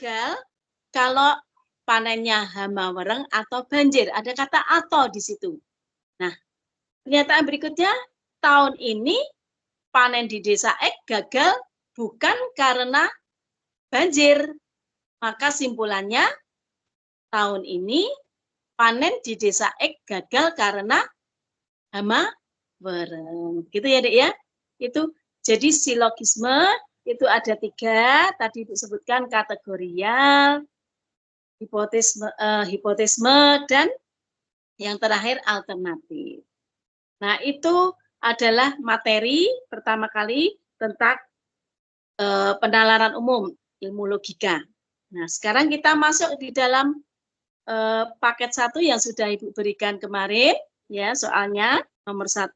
gagal kalau panennya hama wereng atau banjir. Ada kata atau di situ. Nah, pernyataan berikutnya, tahun ini panen di desa X gagal bukan karena banjir. Maka simpulannya, tahun ini panen di desa X gagal karena hama wereng. Gitu ya, Dek ya. Itu jadi silogisme itu ada 3, tadi disebutkan kategorial, hipotesme, dan yang terakhir alternatif. Nah, itu adalah materi pertama kali tentang penalaran umum ilmu logika. Nah, sekarang kita masuk di dalam paket 1 yang sudah Ibu berikan kemarin, ya, soalnya nomor 1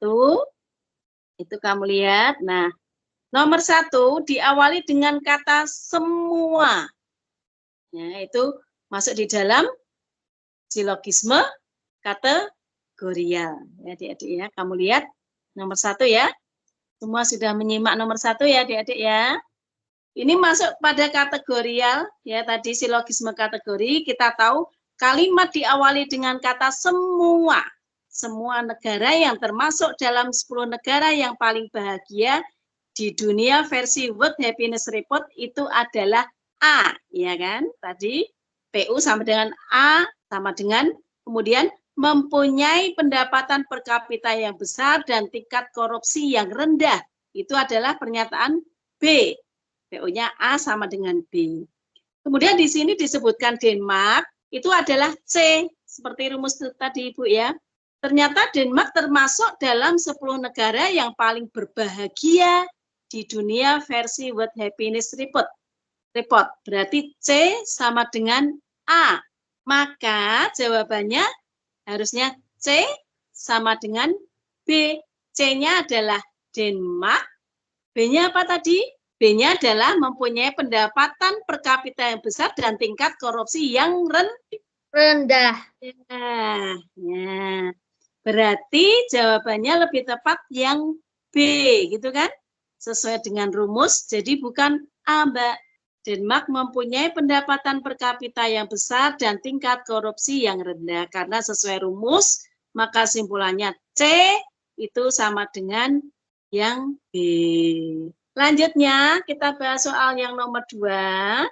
itu kamu lihat. Nah, nomor 1 diawali dengan kata semua. Ya, itu masuk di dalam silogisme kategorial. Ya, adik-adik ya. Kamu lihat nomor 1 ya. Semua sudah menyimak nomor 1 ya, adik-adik ya. Ini masuk pada kategorial, ya, tadi silogisme kategori. Kita tahu kalimat diawali dengan kata semua. Semua negara yang termasuk dalam 10 negara yang paling bahagia di dunia versi World Happiness Report itu adalah A, ya kan? Tadi PU sama dengan A, sama dengan kemudian mempunyai pendapatan per kapita yang besar dan tingkat korupsi yang rendah. Itu adalah pernyataan B. PU-nya A sama dengan B. Kemudian di sini disebutkan Denmark, itu adalah C, seperti rumus tadi Ibu ya. Ternyata Denmark termasuk dalam 10 negara yang paling berbahagia di dunia versi World Happiness Report. Berarti C sama dengan A. Maka jawabannya harusnya C sama dengan B. C-nya adalah Denmark. B-nya apa tadi? B-nya adalah mempunyai pendapatan per kapita yang besar dan tingkat korupsi yang rendah. Ya. Berarti jawabannya lebih tepat yang B, gitu kan? Sesuai dengan rumus, jadi bukan A, Mbak. Denmark mempunyai pendapatan per kapita yang besar dan tingkat korupsi yang rendah. Karena sesuai rumus, maka simpulannya C itu sama dengan yang B. Lanjutnya, kita bahas soal yang nomor 2.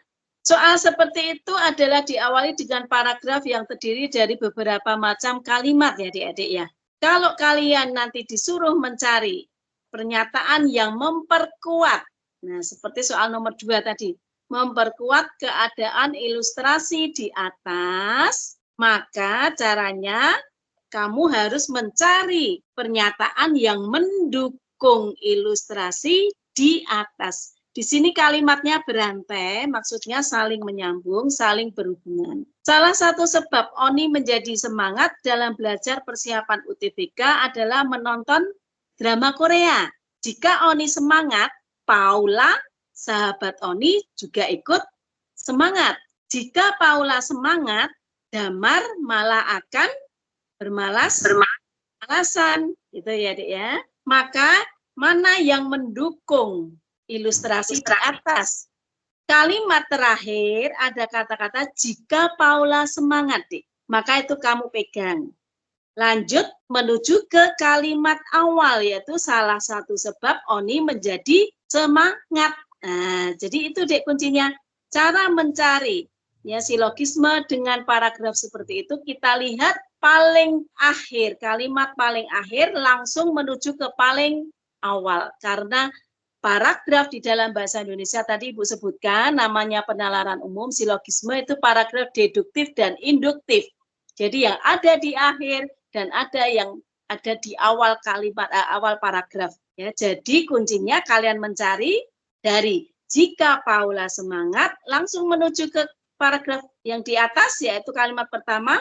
Soal seperti itu adalah diawali dengan paragraf yang terdiri dari beberapa macam kalimat ya adik-adik ya. Kalau kalian nanti disuruh mencari pernyataan yang memperkuat, nah seperti soal nomor 2 tadi, memperkuat keadaan ilustrasi di atas, maka caranya kamu harus mencari pernyataan yang mendukung ilustrasi di atas. Di sini kalimatnya berantai, maksudnya saling menyambung, saling berhubungan. Salah satu sebab Oni menjadi semangat dalam belajar persiapan UTBK adalah menonton drama Korea. Jika Oni semangat, Paula, sahabat Oni, juga ikut semangat. Jika Paula semangat, Damar malah akan bermalas-malasan. Gitu ya, Dek ya. Maka mana yang mendukung ilustrasi di atas? Kalimat terakhir ada kata-kata jika Paula semangat, Dik. Maka itu kamu pegang. Lanjut menuju ke kalimat awal, yaitu salah satu sebab Oni menjadi semangat. Nah, jadi itu Dek kuncinya. Cara mencari ya silogisme dengan paragraf seperti itu kita lihat paling akhir, kalimat paling akhir langsung menuju ke paling awal. Karena paragraf di dalam bahasa Indonesia tadi Ibu sebutkan namanya penalaran umum, silogisme itu paragraf deduktif dan induktif. Jadi yang ada di akhir dan ada yang ada di awal kalimat, awal paragraf. Ya, jadi kuncinya kalian mencari dari jika Paula semangat langsung menuju ke paragraf yang di atas yaitu kalimat pertama,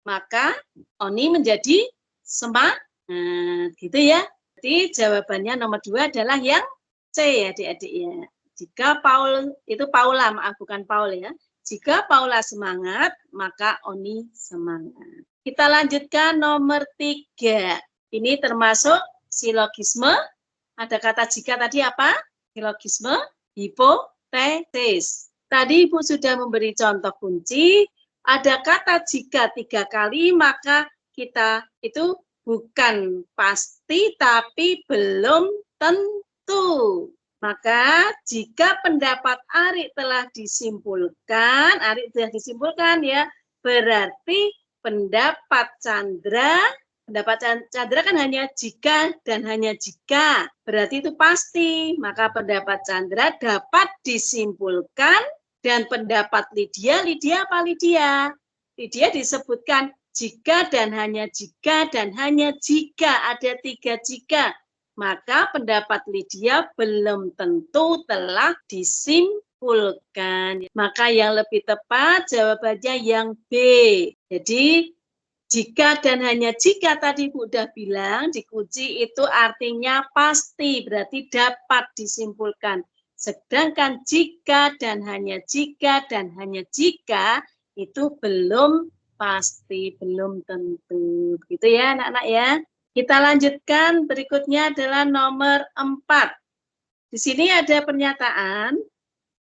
maka Oni menjadi semangat. Nah, gitu ya. Jadi jawabannya nomor 2 adalah yang C ya adik-adik ya. Jika Paula, maaf bukan Paul ya. Jika Paula semangat, maka Oni semangat. Kita lanjutkan nomor 3. Ini termasuk silogisme. Ada kata jika tadi apa? Silogisme, hipotesis. Tadi Ibu sudah memberi contoh kunci, ada kata jika 3 kali, maka kita itu bukan pasti tapi belum tentu. Maka jika pendapat Ari telah disimpulkan, Ari sudah disimpulkan ya, berarti pendapat Chandra kan hanya jika dan hanya jika, berarti itu pasti. Maka pendapat Chandra dapat disimpulkan dan pendapat Lydia apa Lydia? Lydia disebutkan jika dan hanya jika dan hanya jika, ada 3 jika. Maka pendapat Lydia belum tentu telah disimpulkan. Maka yang lebih tepat jawabannya yang B. Jadi jika dan hanya jika tadi Bu udah bilang di kunci itu artinya pasti, berarti dapat disimpulkan. Sedangkan jika dan hanya jika itu belum pasti, belum tentu. Begitu ya anak-anak ya. Kita lanjutkan, berikutnya adalah nomor 4. Di sini ada pernyataan,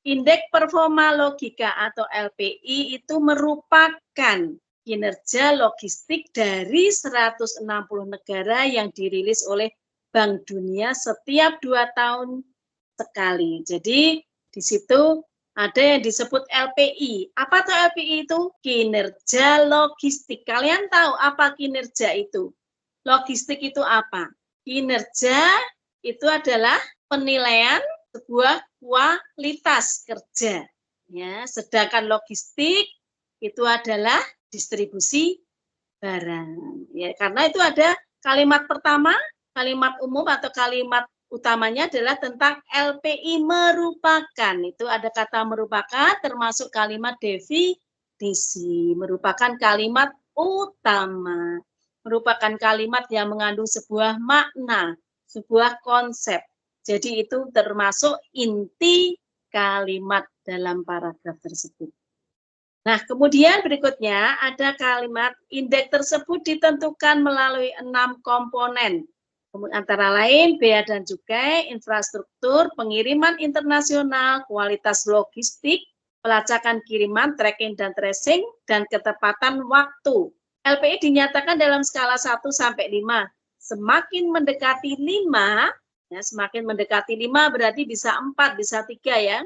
indeks performa logika atau LPI itu merupakan kinerja logistik dari 160 negara yang dirilis oleh Bank Dunia setiap 2 tahun sekali. Jadi di situ ada yang disebut LPI. Apa tuh LPI itu? Kinerja logistik. Kalian tahu apa kinerja itu? Logistik itu apa? Kinerja itu adalah penilaian sebuah kualitas kerja. Ya, sedangkan logistik itu adalah distribusi barang. Ya, karena itu ada kalimat pertama, kalimat umum atau kalimat utamanya adalah tentang LPI merupakan. Itu ada kata merupakan termasuk kalimat definisi, merupakan kalimat utama, merupakan kalimat yang mengandung sebuah makna, sebuah konsep. Jadi itu termasuk inti kalimat dalam paragraf tersebut. Nah, kemudian berikutnya ada kalimat indeks tersebut ditentukan melalui 6 komponen. Antara lain bea dan cukai, infrastruktur, pengiriman internasional, kualitas logistik, pelacakan kiriman, tracking dan tracing, dan ketepatan waktu. LPI dinyatakan dalam skala 1 sampai 5. Semakin mendekati 5, ya, semakin mendekati 5 berarti bisa 4, bisa 3 ya.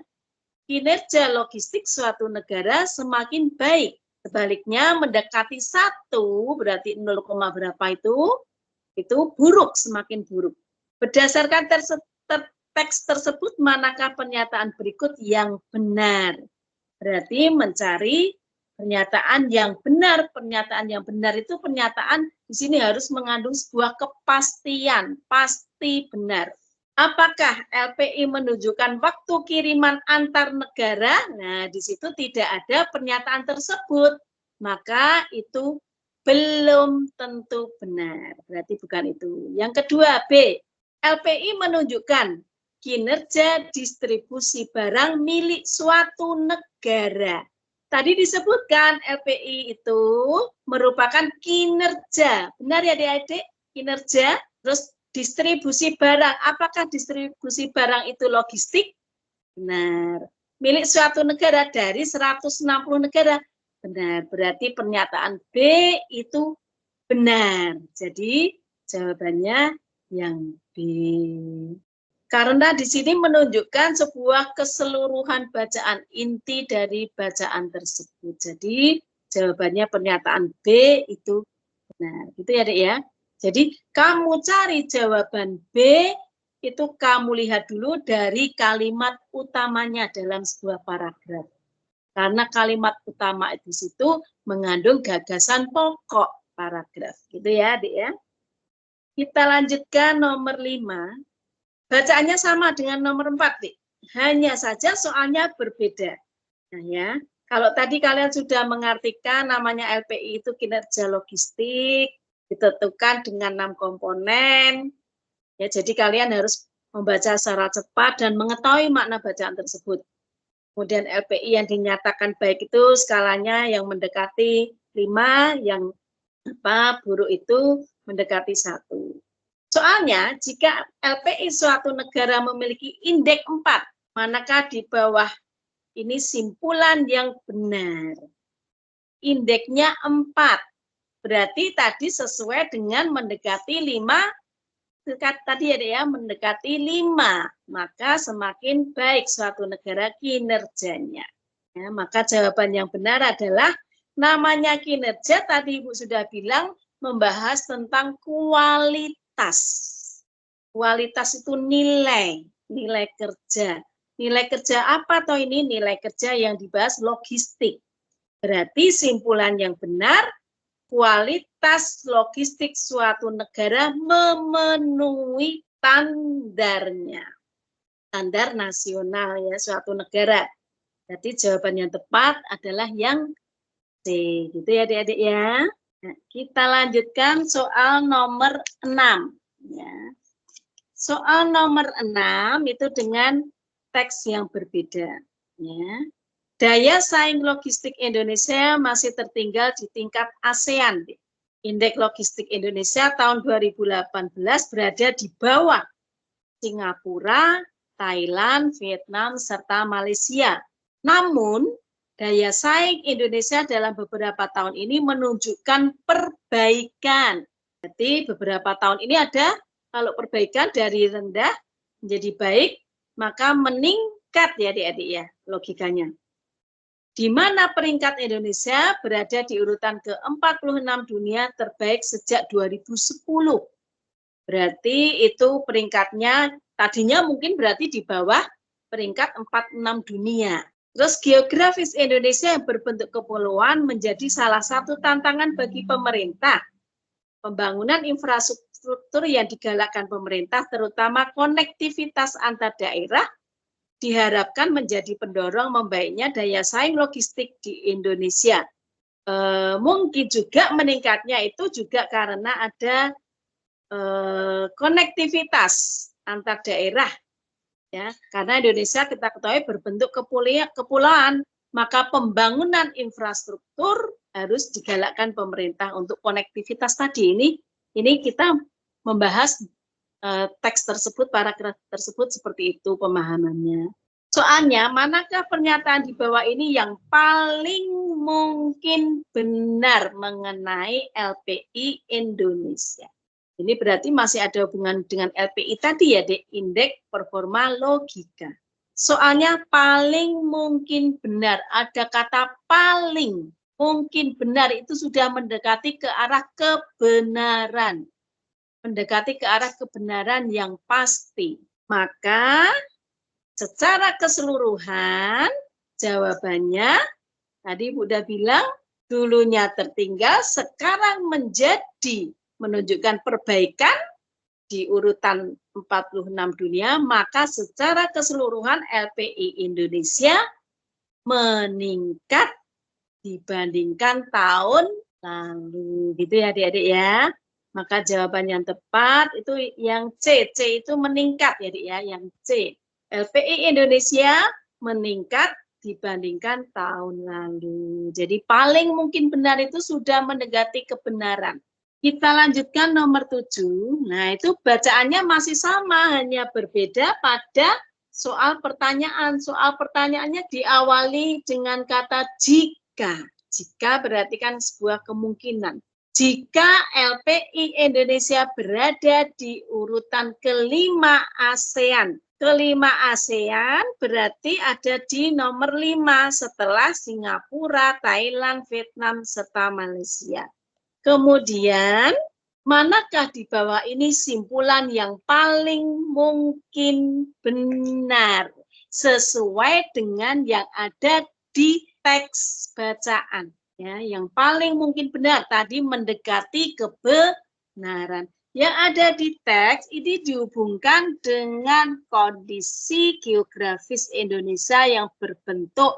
Kinerja logistik suatu negara semakin baik. Sebaliknya mendekati 1 berarti 0, berapa itu buruk, semakin buruk. Berdasarkan teks tersebut, manakah pernyataan berikut yang benar? Berarti mencari pernyataan yang benar. Pernyataan yang benar itu pernyataan di sini harus mengandung sebuah kepastian, pasti benar. Apakah LPI menunjukkan waktu kiriman antar negara? Nah, di situ tidak ada pernyataan tersebut. Maka itu belum tentu benar. Berarti bukan itu. Yang kedua, B. LPI menunjukkan kinerja distribusi barang milik suatu negara. Tadi disebutkan LPI itu merupakan kinerja. Benar ya adik-adik? Kinerja, terus distribusi barang. Apakah distribusi barang itu logistik? Benar. Milik suatu negara dari 160 negara. Benar. Berarti pernyataan B itu benar. Jadi jawabannya yang B. Karena di sini menunjukkan sebuah keseluruhan bacaan, inti dari bacaan tersebut. Jadi jawabannya pernyataan B itu benar. Gitu ya, Dek ya. Jadi kamu cari jawaban B, itu kamu lihat dulu dari kalimat utamanya dalam sebuah paragraf. Karena kalimat utama di situ mengandung gagasan pokok paragraf. Gitu ya, Adik ya. Kita lanjutkan nomor 5. Bacaannya sama dengan nomor 4, Dik. Hanya saja soalnya berbeda. Nah ya, kalau tadi kalian sudah mengartikan namanya LPI itu kinerja logistik, ditentukan dengan 6 komponen. Ya, jadi kalian harus membaca secara cepat dan mengetahui makna bacaan tersebut. Kemudian LPI yang dinyatakan baik itu skalanya yang mendekati 5, yang buruk itu mendekati 1. Soalnya jika LPI suatu negara memiliki indeks 4, manakah di bawah Ini simpulan yang benar. Indeksnya 4. Berarti tadi sesuai dengan mendekati 5. Tadi ada ya, mendekati 5. Maka semakin baik suatu negara kinerjanya. Ya, maka jawaban yang benar adalah namanya kinerja, tadi Ibu sudah bilang, membahas tentang kualitas. Kualitas itu nilai kerja. Nilai kerja apa toh ini? Nilai kerja yang dibahas logistik. Berarti simpulan yang benar, kualitas logistik suatu negara memenuhi standarnya. Standar nasional ya suatu negara. Jadi jawaban yang tepat adalah yang C. Gitu ya adik-adik ya. Nah, kita lanjutkan soal nomor 6. Ya. Soal nomor 6 itu dengan teks yang berbeda. Ya. Daya saing logistik Indonesia masih tertinggal di tingkat ASEAN. Indeks logistik Indonesia tahun 2018 berada di bawah Singapura, Thailand, Vietnam, serta Malaysia. Namun, daya saing Indonesia dalam beberapa tahun ini menunjukkan perbaikan. Jadi beberapa tahun ini ada, kalau perbaikan dari rendah menjadi baik, maka meningkat ya adik-adik ya, logikanya. Di mana peringkat Indonesia berada di urutan ke-46 dunia terbaik sejak 2010. Berarti itu peringkatnya, tadinya mungkin berarti di bawah peringkat 46 dunia. Terus geografis Indonesia yang berbentuk kepulauan menjadi salah satu tantangan bagi pemerintah. Pembangunan infrastruktur yang digalakkan pemerintah, terutama konektivitas antar daerah, diharapkan menjadi pendorong membaiknya daya saing logistik di Indonesia. Mungkin juga meningkatnya itu juga karena ada konektivitas antar daerah. Ya, karena Indonesia kita ketahui berbentuk kepulauan, maka pembangunan infrastruktur harus digalakkan pemerintah untuk konektivitas tadi. Ini kita membahas teks tersebut, paragraf tersebut seperti itu pemahamannya. Soalnya, manakah pernyataan di bawah ini yang paling mungkin benar mengenai LPI Indonesia? Ini berarti masih ada hubungan dengan LPI tadi ya, indeks performa logika. Soalnya paling mungkin benar, ada kata paling mungkin benar, itu sudah mendekati ke arah kebenaran. Mendekati ke arah kebenaran yang pasti. Maka secara keseluruhan jawabannya, tadi Bu udah bilang, dulunya tertinggal, sekarang menunjukkan perbaikan di urutan 46 dunia, maka secara keseluruhan LPI Indonesia meningkat dibandingkan tahun lalu. Gitu ya adik-adik ya. Maka jawaban yang tepat itu yang C. C itu meningkat ya adik ya, yang C. LPI Indonesia meningkat dibandingkan tahun lalu. Jadi paling mungkin benar itu sudah mendekati kebenaran. Kita lanjutkan nomor 7. Nah, itu bacaannya masih sama, hanya berbeda pada soal pertanyaan. Soal pertanyaannya diawali dengan kata jika. Jika berarti kan sebuah kemungkinan. Jika LPI Indonesia berada di urutan kelima ASEAN. Kelima ASEAN berarti ada di nomor 5 setelah Singapura, Thailand, Vietnam, serta Malaysia. Kemudian, manakah di bawah ini simpulan yang paling mungkin benar sesuai dengan yang ada di teks bacaan? Ya, yang paling mungkin benar tadi mendekati kebenaran. Yang ada di teks ini dihubungkan dengan kondisi geografis Indonesia yang berbentuk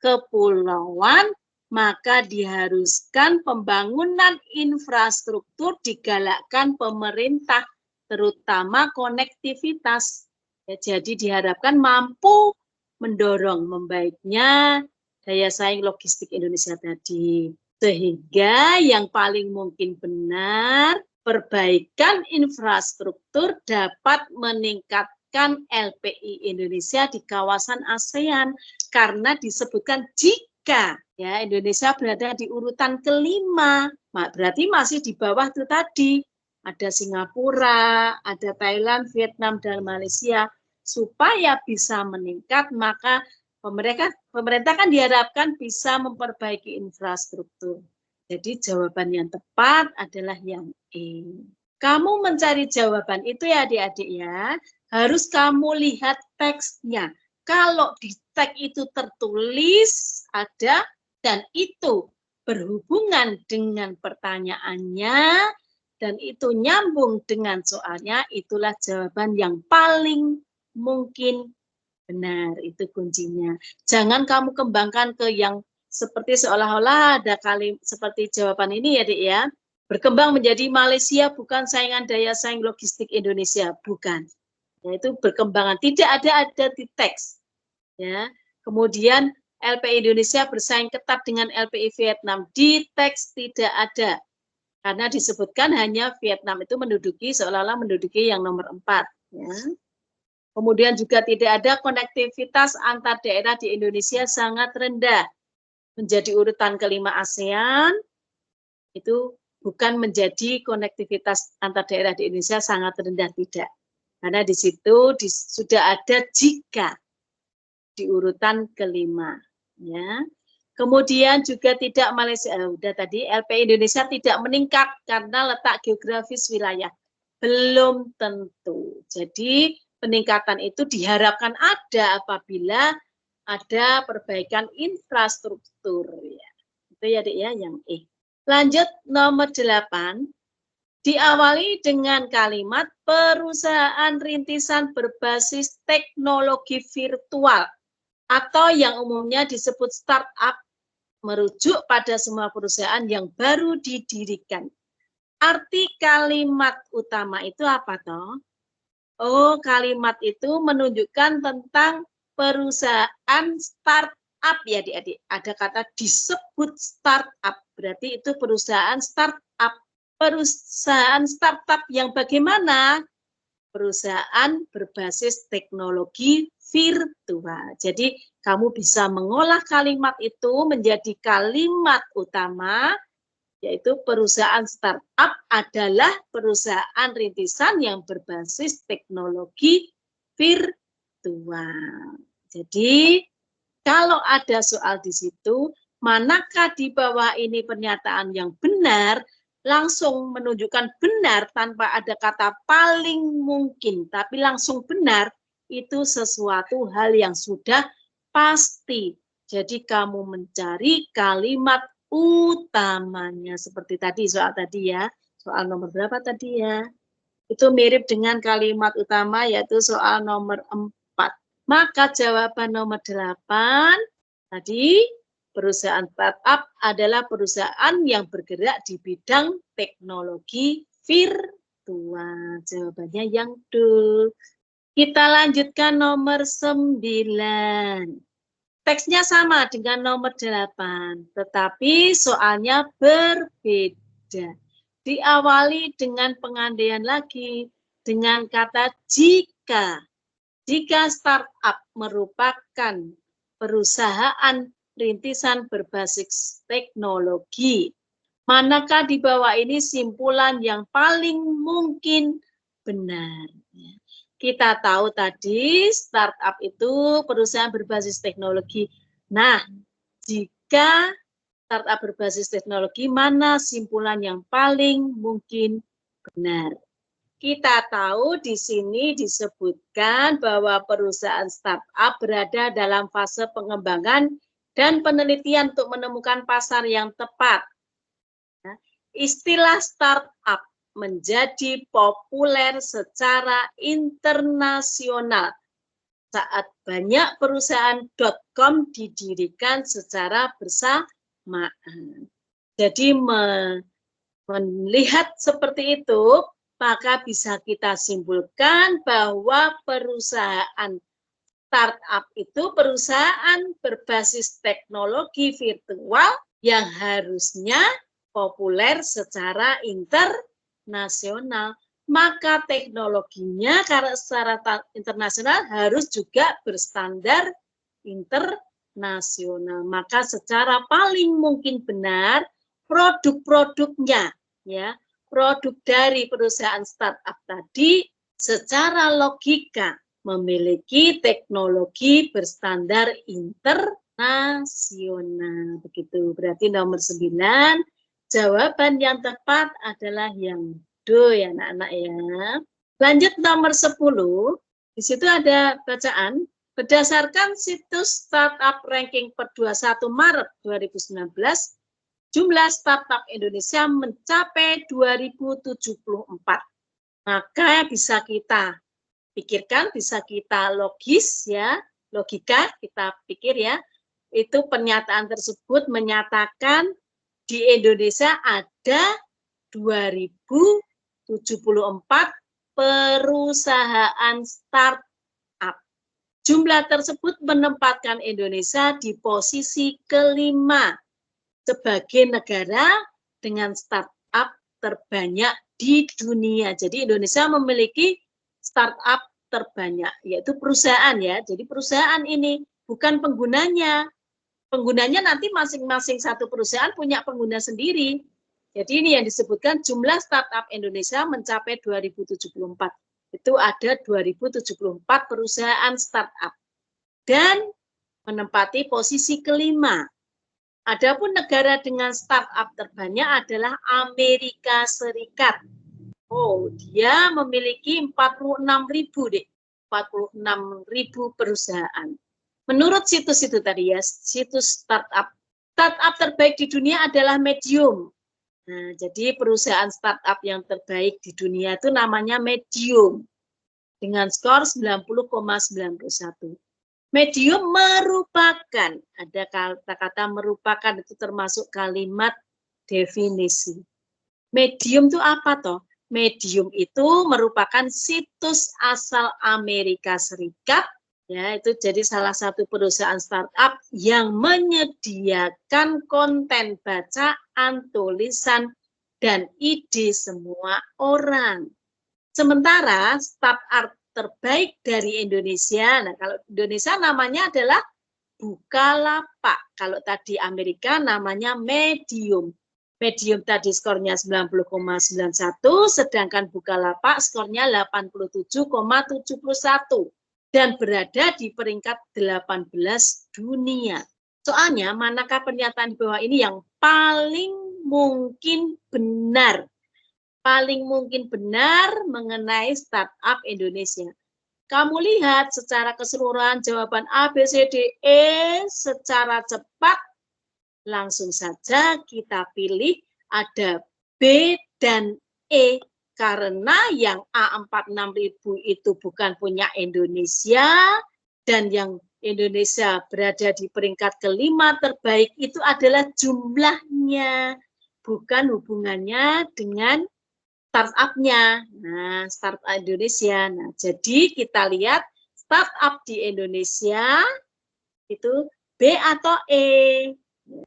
kepulauan, maka diharuskan pembangunan infrastruktur digalakkan pemerintah, terutama konektivitas. Ya, jadi diharapkan mampu mendorong membaiknya daya saing logistik Indonesia tadi. Sehingga yang paling mungkin benar, perbaikan infrastruktur dapat menempatkan LPI Indonesia di kawasan ASEAN karena disebutkan jika ya Indonesia berada di urutan kelima, berarti masih di bawah itu tadi. Ada Singapura, ada Thailand, Vietnam, dan Malaysia. Supaya bisa meningkat, maka pemerintah kan diharapkan bisa memperbaiki infrastruktur. Jadi jawaban yang tepat adalah yang E. Kamu mencari jawaban itu ya adik-adik ya, harus kamu lihat teksnya. Kalau di teks itu tertulis ada dan itu berhubungan dengan pertanyaannya, dan itu nyambung dengan soalnya, itulah jawaban yang paling mungkin benar. Itu kuncinya. Jangan kamu kembangkan ke yang seperti seolah-olah ada kalimat seperti jawaban ini ya, Dik ya. Berkembang menjadi Malaysia bukan saingan daya saing logistik Indonesia, bukan. Yaitu berkembangan tidak ada di teks. Ya. Kemudian LPI Indonesia bersaing ketat dengan LPI Vietnam, di teks tidak ada. Karena disebutkan hanya Vietnam itu menduduki seolah-olah menduduki yang nomor 4. Ya. Kemudian juga tidak ada konektivitas antar daerah di Indonesia sangat rendah. Menjadi urutan kelima ASEAN, itu bukan menjadi konektivitas antar daerah di Indonesia sangat rendah, tidak. Karena di situ sudah ada jika di urutan kelima. Ya. Kemudian juga tidak Malaysia, udah tadi LPI Indonesia tidak meningkat karena letak geografis wilayah. Belum tentu. Jadi peningkatan itu diharapkan ada apabila ada perbaikan infrastruktur. Ya. Itu ya Dik ya yang E. Lanjut nomor 8. Diawali dengan kalimat perusahaan rintisan berbasis teknologi virtual atau yang umumnya disebut startup, merujuk pada semua perusahaan yang baru didirikan. Arti kalimat utama itu apa toh? Oh, kalimat itu menunjukkan tentang perusahaan startup ya adik-adik. Ada kata disebut startup, berarti itu perusahaan startup. Perusahaan startup yang bagaimana? Perusahaan berbasis teknologi virtual. Jadi kamu bisa mengolah kalimat itu menjadi kalimat utama, yaitu perusahaan startup adalah perusahaan rintisan yang berbasis teknologi virtual. Jadi kalau ada soal di situ, manakah di bawah ini pernyataan yang benar, langsung menunjukkan benar tanpa ada kata paling mungkin, tapi langsung benar, itu sesuatu hal yang sudah pasti. Jadi kamu mencari kalimat utamanya. Seperti tadi, soal tadi ya. Soal nomor berapa tadi ya? Itu mirip dengan kalimat utama, yaitu soal nomor 4. Maka jawaban nomor 8, tadi perusahaan startup adalah perusahaan yang bergerak di bidang teknologi virtual. Jawabannya yang D. Kita lanjutkan nomor 9. Teksnya sama dengan nomor 8, tetapi soalnya berbeda. Diawali dengan pengandaian lagi, dengan kata jika. Jika startup merupakan perusahaan rintisan berbasis teknologi, manakah di bawah ini simpulan yang paling mungkin benar? Kita tahu tadi startup itu perusahaan berbasis teknologi. Nah, jika startup berbasis teknologi, mana simpulan yang paling mungkin benar? Kita tahu di sini disebutkan bahwa perusahaan startup berada dalam fase pengembangan dan penelitian untuk menemukan pasar yang tepat. Istilah startup menjadi populer secara internasional saat banyak perusahaan .com didirikan secara bersamaan. Jadi melihat seperti itu, maka bisa kita simpulkan bahwa perusahaan startup itu perusahaan berbasis teknologi virtual yang harusnya populer secara internasional. maka teknologinya karena secara internasional harus juga berstandar internasional. Maka secara paling mungkin benar produk-produknya, ya, produk dari perusahaan startup tadi secara logika memiliki teknologi berstandar internasional. Begitu. Berarti nomor 9, jawaban yang tepat adalah yang do ya anak-anak ya. Lanjut nomor 10. Di situ ada bacaan. Berdasarkan situs startup ranking per 21 Maret 2019, jumlah startup Indonesia mencapai 2074. Maka bisa kita pikirkan, bisa kita logis ya, logika kita pikir ya, itu pernyataan tersebut menyatakan di Indonesia ada 2074 perusahaan startup. Jumlah tersebut menempatkan Indonesia di posisi kelima sebagai negara dengan startup terbanyak di dunia. Jadi Indonesia memiliki startup terbanyak, yaitu perusahaan ya. Jadi perusahaan ini bukan penggunanya. Penggunanya nanti masing-masing satu perusahaan punya pengguna sendiri. Jadi ini yang disebutkan jumlah startup Indonesia mencapai 2074. Itu ada 2074 perusahaan startup. Dan menempati posisi kelima. Adapun negara dengan startup terbanyak adalah Amerika Serikat. Oh, dia memiliki 46.000 deh. 46.000 perusahaan. Menurut situs itu tadi ya, situs startup. Startup terbaik di dunia adalah Medium. Nah, jadi perusahaan startup yang terbaik di dunia itu namanya Medium. Dengan skor 90,91. Medium merupakan, ada kata-kata merupakan itu termasuk kalimat definisi. Medium itu apa toh? Medium itu merupakan situs asal Amerika Serikat, ya itu jadi salah satu perusahaan startup yang menyediakan konten bacaan, tulisan, dan ide semua orang. Sementara startup terbaik dari Indonesia, nah kalau Indonesia namanya adalah Bukalapak. Kalau tadi Amerika namanya Medium. Medium tadi skornya 90,91, sedangkan Bukalapak skornya 87,71 dan berada di peringkat 18 dunia. Soalnya manakah pernyataan di bawah ini yang paling mungkin benar? Paling mungkin benar mengenai startup Indonesia. Kamu lihat secara keseluruhan jawaban A, B, C, D, E secara cepat. Langsung saja kita pilih ada B dan E. Karena yang A46.000 itu bukan punya Indonesia. Dan yang Indonesia berada di peringkat kelima terbaik itu adalah jumlahnya. Bukan hubungannya dengan startup-nya. Nah, startup Indonesia. Nah, jadi kita lihat startup di Indonesia itu B atau E. Ya.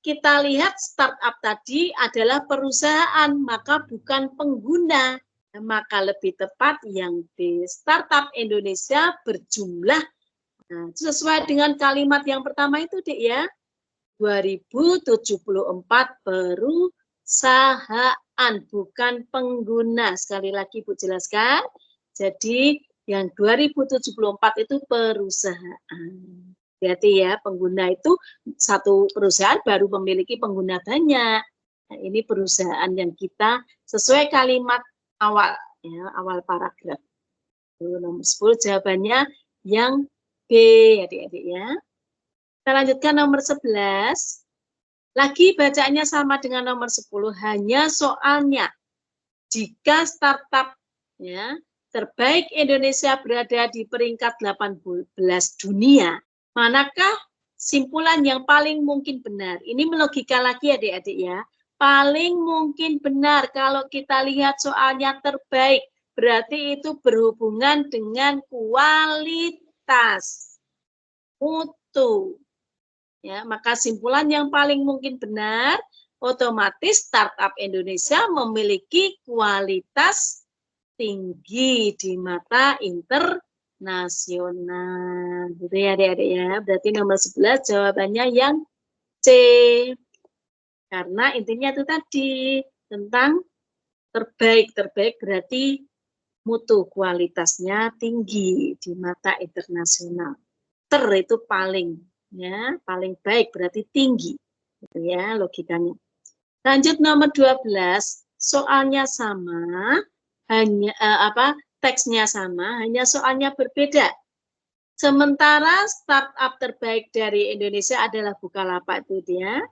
Kita lihat startup tadi adalah perusahaan, maka bukan pengguna. Nah, maka lebih tepat yang B. Startup Indonesia berjumlah. Nah, sesuai dengan kalimat yang pertama itu, Dek ya. 2074 perusahaan, bukan pengguna. Sekali lagi Bu jelaskan. Jadi yang 2074 itu perusahaan. Berarti ya, pengguna itu satu perusahaan baru memiliki pengguna banyak. Nah, ini perusahaan yang kita sesuai kalimat awal, ya, awal paragraf. Nomor 10 jawabannya yang B, adik-adik ya. Kita lanjutkan nomor 11. Lagi bacaannya sama dengan nomor 10, hanya soalnya jika startup ya, terbaik Indonesia berada di peringkat 18 dunia, manakah simpulan yang paling mungkin benar? Ini melogika lagi adik-adik ya. Paling mungkin benar kalau kita lihat soalnya terbaik, berarti itu berhubungan dengan kualitas, mutu. Ya, maka simpulan yang paling mungkin benar, otomatis startup Indonesia memiliki kualitas tinggi di mata internasional. Gitu ya adik-adik ya. Berarti nomor 11 jawabannya yang C. Karena intinya itu tadi tentang terbaik. Terbaik berarti mutu kualitasnya tinggi di mata internasional. Itu paling ya, paling baik berarti tinggi. Gitu ya logikanya. Lanjut nomor 12, soalnya sama, hanya teksnya sama, hanya soalnya berbeda. Sementara startup terbaik dari Indonesia adalah Bukalapak itu dia,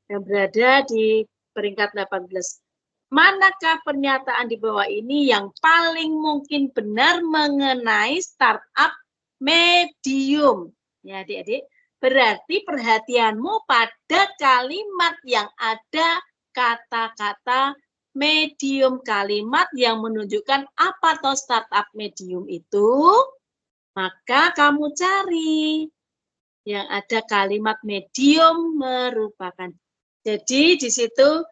yang berada di peringkat 18. Manakah pernyataan di bawah ini yang paling mungkin benar mengenai startup medium? Ya, adik-adik. Berarti perhatianmu pada kalimat yang ada kata-kata medium, kalimat yang menunjukkan apa toh startup medium itu, maka kamu cari yang ada kalimat medium merupakan. Jadi di situ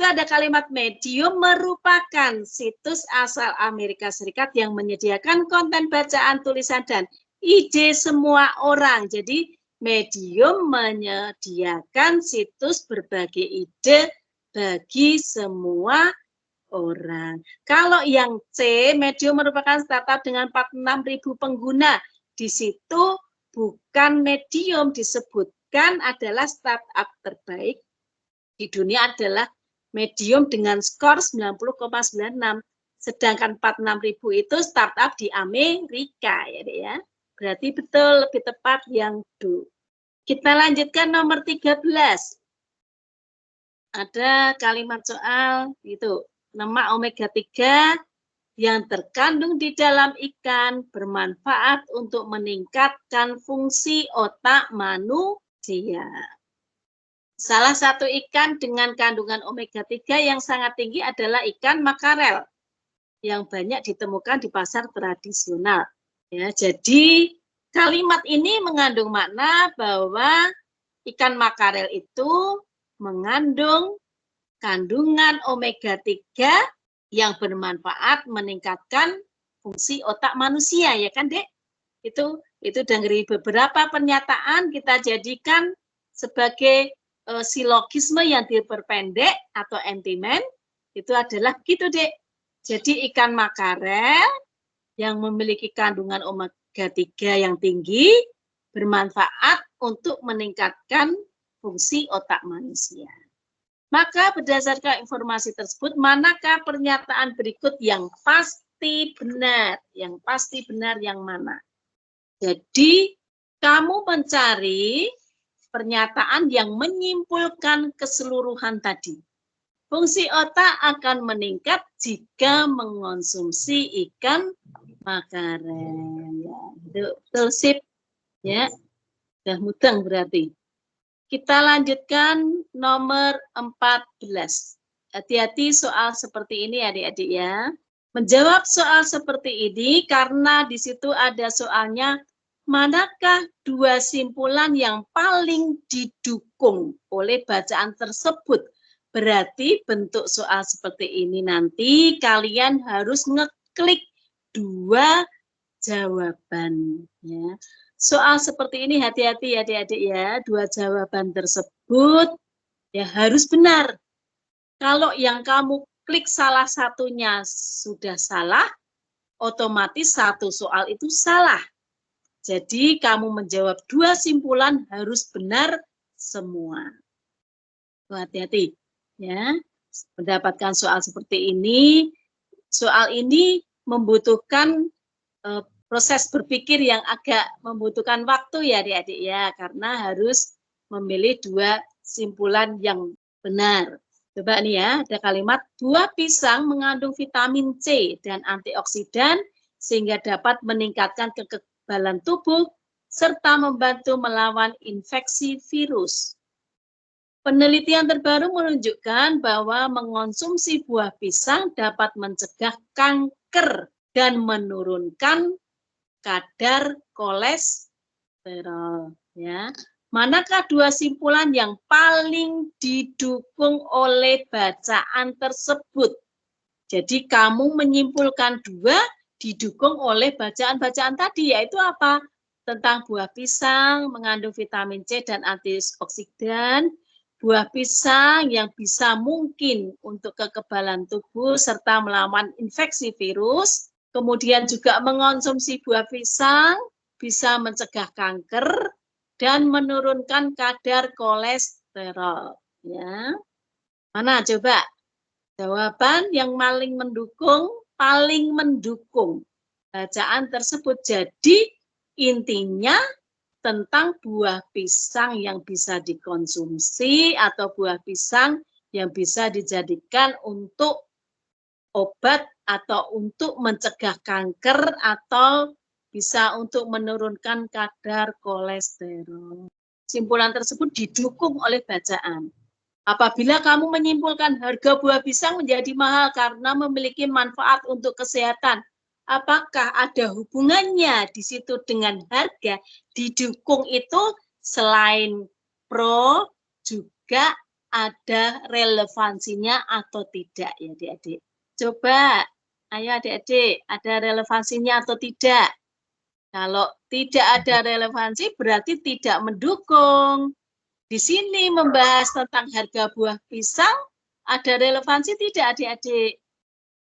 ada kalimat medium merupakan situs asal Amerika Serikat yang menyediakan konten bacaan, tulisan, dan ide semua orang. Jadi medium menyediakan situs berbagai ide bagi semua orang. Kalau yang C, medium merupakan startup dengan 46.000 pengguna. Di situ bukan medium, disebutkan adalah startup terbaik di dunia adalah medium dengan skor 90,96. Sedangkan 46.000 itu startup di Amerika ya, Dek ya. Berarti betul, lebih tepat yang D. Kita lanjutkan nomor 13. Ada kalimat soal itu, lemak omega 3 yang terkandung di dalam ikan bermanfaat untuk meningkatkan fungsi otak manusia. Salah satu ikan dengan kandungan omega 3 yang sangat tinggi adalah ikan makarel yang banyak ditemukan di pasar tradisional. Ya, jadi kalimat ini mengandung makna bahwa ikan makarel itu mengandung kandungan omega 3 yang bermanfaat meningkatkan fungsi otak manusia, ya kan, Dek? Itu dari beberapa pernyataan kita jadikan sebagai silogisme yang diperpendek atau entimen, itu adalah gitu, Dek. Jadi ikan makarel yang memiliki kandungan omega 3 yang tinggi bermanfaat untuk meningkatkan fungsi otak manusia. Maka berdasarkan informasi tersebut, manakah pernyataan berikut yang pasti benar? Yang pasti benar yang mana? Jadi kamu mencari pernyataan yang menyimpulkan keseluruhan tadi. Fungsi otak akan meningkat jika mengonsumsi ikan makarel. Ya, betul sip. Ya, sudah mudeng berarti. Kita lanjutkan nomor 14. Hati-hati soal seperti ini adik-adik ya. Menjawab soal seperti ini karena di situ ada soalnya, manakah dua simpulan yang paling didukung oleh bacaan tersebut? Berarti bentuk soal seperti ini nanti kalian harus ngeklik dua jawaban. Ya. Soal seperti ini hati-hati ya adik-adik ya, dua jawaban tersebut ya harus benar. Kalau yang kamu klik salah satunya sudah salah, otomatis satu soal itu salah. Jadi kamu menjawab dua simpulan harus benar semua. Hati-hati ya. Mendapatkan soal seperti ini, soal ini membutuhkan proses berpikir yang agak membutuhkan waktu ya adik-adik ya, karena harus memilih dua simpulan yang benar. Coba nih ya, ada kalimat, buah pisang mengandung vitamin C dan antioksidan sehingga dapat meningkatkan kekebalan tubuh serta membantu melawan infeksi virus. Penelitian terbaru menunjukkan bahwa mengonsumsi buah pisang dapat mencegah kanker dan menurunkan kadar kolesterol. Ya. Manakah dua simpulan yang paling didukung oleh bacaan tersebut? Jadi kamu menyimpulkan 2 didukung oleh bacaan-bacaan tadi, yaitu apa? Tentang buah pisang mengandung vitamin C dan antioksidan, buah pisang yang bisa mungkin untuk kekebalan tubuh serta melawan infeksi virus, kemudian juga mengonsumsi buah pisang bisa mencegah kanker dan menurunkan kadar kolesterol. Ya, mana coba? Jawaban yang paling mendukung bacaan tersebut. Jadi intinya tentang buah pisang yang bisa dikonsumsi atau buah pisang yang bisa dijadikan untuk obat atau untuk mencegah kanker atau bisa untuk menurunkan kadar kolesterol. Simpulan tersebut didukung oleh bacaan. Apabila kamu menyimpulkan harga buah pisang menjadi mahal karena memiliki manfaat untuk kesehatan, apakah ada hubungannya di situ dengan harga? Didukung itu selain pro juga ada relevansinya atau tidak ya adik-adik. Coba, ayo adik-adik, ada relevansinya atau tidak? Kalau tidak ada relevansi berarti tidak mendukung. Di sini membahas tentang harga buah pisang, ada relevansi tidak adik-adik?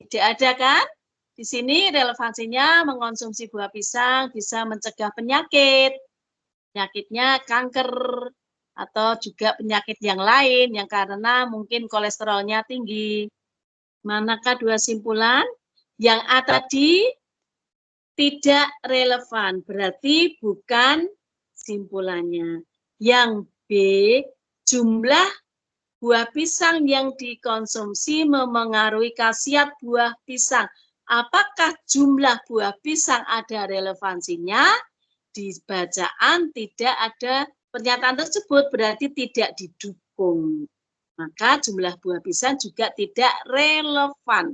Tidak ada kan? Di sini relevansinya mengonsumsi buah pisang bisa mencegah penyakit. Penyakitnya kanker atau juga penyakit yang lain yang karena mungkin kolesterolnya tinggi. Manakah 2 simpulan? Yang A tadi tidak relevan, berarti bukan simpulannya. Yang B, jumlah buah pisang yang dikonsumsi memengaruhi khasiat buah pisang. Apakah jumlah buah pisang ada relevansinya? Di bacaan tidak ada pernyataan tersebut, berarti tidak didukung. Maka jumlah buah pisang juga tidak relevan.